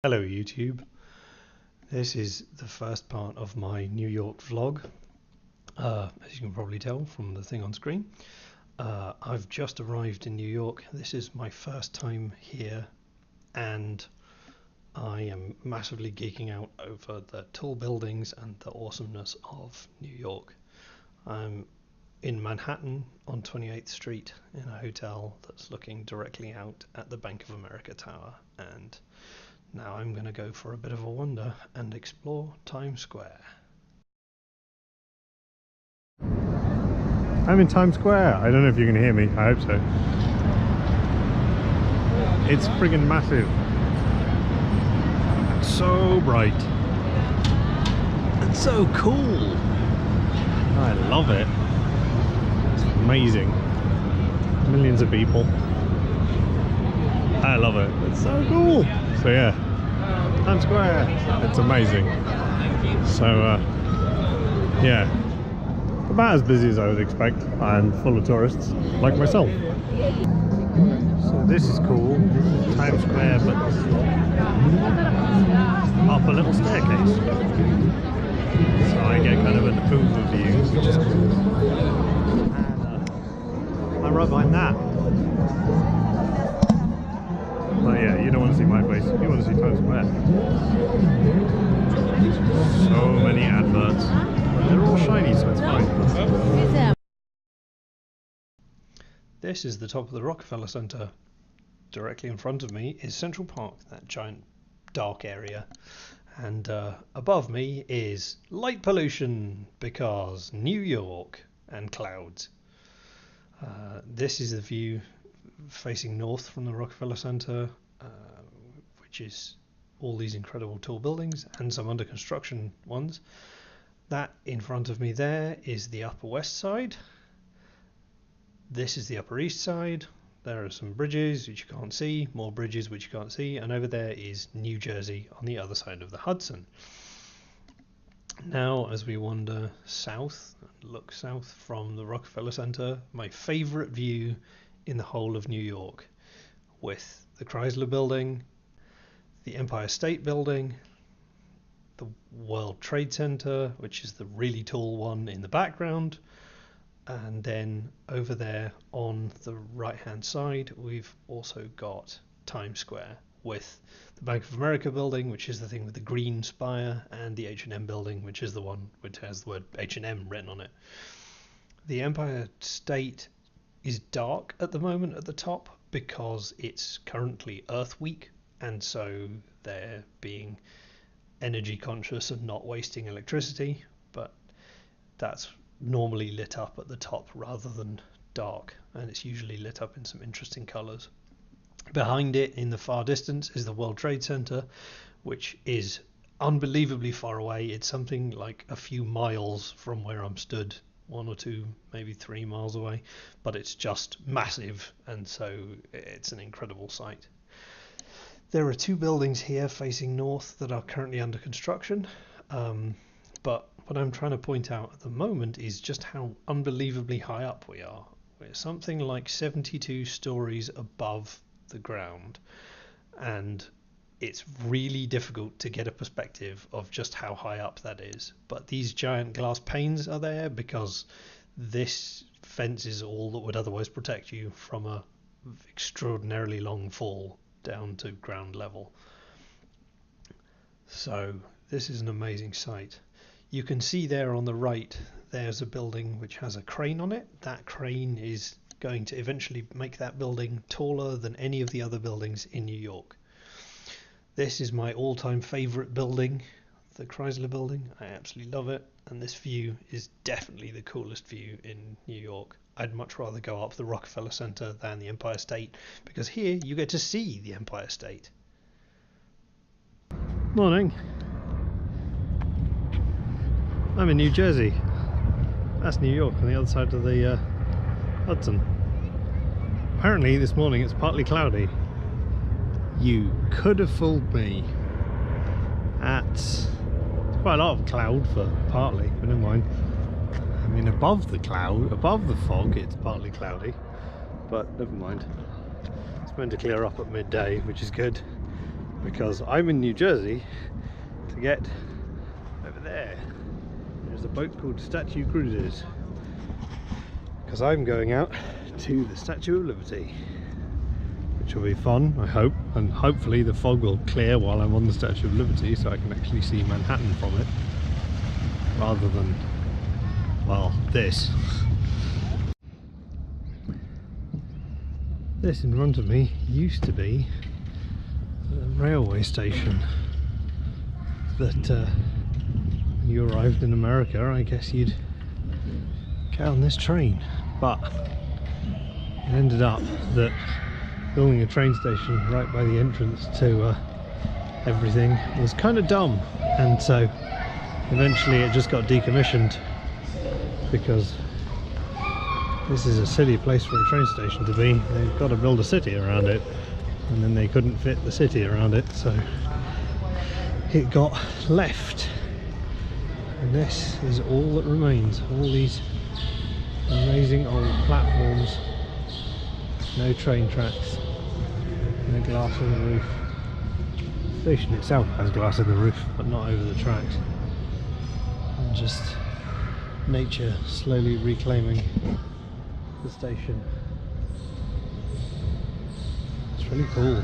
Hello YouTube, this is the first part of my New York vlog. As you can probably tell from the thing on screen, I've just arrived in New York. This is my first time here and I am massively geeking out over the tall buildings and the awesomeness of New York. I'm in Manhattan on 28th Street in a hotel that's looking directly out at the Bank of America Tower, and now I'm going to go for a bit of a wander and explore Times Square. I'm in Times Square. I don't know if you can hear me. I hope so. It's friggin' massive. And so bright. And so cool. I love it. It's amazing. Millions of people. I love it. It's so cool. So yeah, Times Square. It's amazing. So yeah. About as busy as I would expect and full of tourists like myself. So this is cool. Times Square, but up a little staircase. So I get kind of an overview, which is cool. And I'm right behind that. But yeah, you don't want to see my face, you want to see Times Square. So many adverts. They're all shiny, so it's fine. This is the top of the Rockefeller Center. Directly in front of me is Central Park, that giant dark area. And above me is light pollution, because New York and clouds. This is the view facing north from the Rockefeller Center, which is all these incredible tall buildings and some under construction ones. That in front of me there is the Upper West Side. This is the Upper East Side. There are some bridges which you can't see, more bridges which you can't see, and over there is New Jersey on the other side of the Hudson. Now as we wander south, look south from the Rockefeller Center, my favorite view in the whole of New York, with the Chrysler Building, the Empire State Building, the World Trade Center, which is the really tall one in the background, and then over there on the right hand side we've also got Times Square with the Bank of America building, which is the thing with the green spire, and the H&M building, which is the one which has the word H&M written on it. The Empire State is dark at the moment at the top because it's currently Earth Week, and so they're being energy conscious and not wasting electricity, but that's normally lit up at the top rather than dark, and it's usually lit up in some interesting colors. Behind it in the far distance is the World Trade Center, which is unbelievably far away. It's something like a few miles from where I'm stood, 1 or 2, maybe 3 miles away, but it's just massive, and so it's an incredible sight. There are 2 buildings here facing north that are currently under construction, but what I'm trying to point out at the moment is just how unbelievably high up we are. We're something like 72 stories above the ground, and it's really difficult to get a perspective of just how high up that is. But these giant glass panes are there because this fence is all that would otherwise protect you from a extraordinarily long fall down to ground level. So this is an amazing sight. You can see there on the right there's a building which has a crane on it. That crane is going to eventually make that building taller than any of the other buildings in New York. This is my all-time favorite building, the Chrysler Building. I absolutely love it, and this view is definitely the coolest view in New York. I'd much rather go up the Rockefeller Center than the Empire State, because here you get to see the Empire State. Morning. I'm in New Jersey. That's New York on the other side of the Hudson. Apparently this morning it's partly cloudy. You could have fooled me. It's quite a lot of cloud for partly, but never mind. I mean, above the cloud, above the fog, it's partly cloudy, but never mind. It's meant to clear up at midday, which is good. because I'm in New Jersey to get over there. There's a boat called Statue Cruises, because I'm going out to the Statue of Liberty, which will be fun, I hope, and hopefully the fog will clear while I'm on the Statue of Liberty so I can actually see Manhattan from it, rather than, well, this. This in front of me used to be a railway station that when you arrived in America, I guess you'd get on this train, but it ended up that building a train station right by the entrance to everything was kind of dumb, and so eventually it just got decommissioned, because this is a silly place for a train station to be. They've got to build a city around it, and then they couldn't fit the city around it, so it got left. And this is all that remains. All these amazing old platforms, no train tracks, no glass on the roof. The station itself has glass in the roof, but not over the tracks. And just nature slowly reclaiming the station. It's really cool.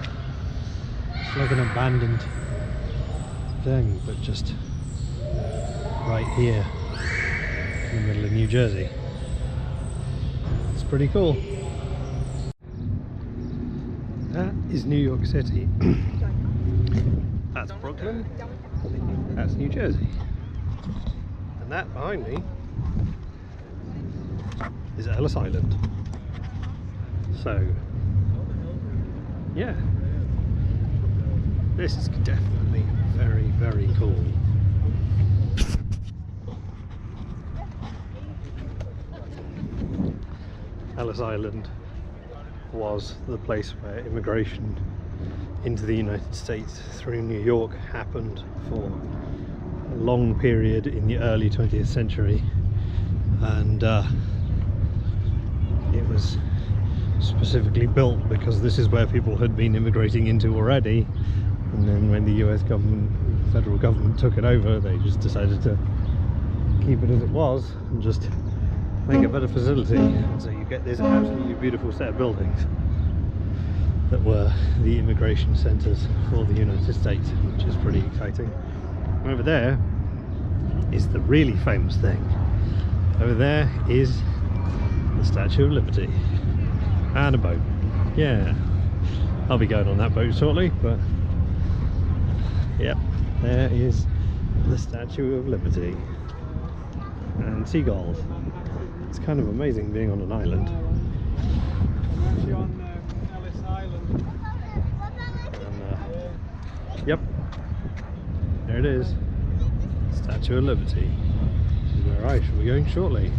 It's like an abandoned thing, but just right here in the middle of New Jersey. It's pretty cool. That is New York City. That's Brooklyn. That's New Jersey. And that behind me is Ellis Island. So, yeah, this is definitely very, very cool. Ellis Island was the place where immigration into the United States through New York happened for a long period in the early 20th century, and it was specifically built because this is where people had been immigrating into already, and then when the US government, federal government, took it over, they just decided to keep it as it was and just make a better facility. And so you get this absolutely beautiful set of buildings that were the immigration centres for the United States, which is pretty exciting. And over there is the really famous thing. Over there is the Statue of Liberty and a boat. Yeah, I'll be going on that boat shortly, but yep, there is the Statue of Liberty and seagulls. It's kind of amazing being on an island. We're on Ellis Island. And, yep, there it is, Statue of Liberty. This is where I shall be going shortly.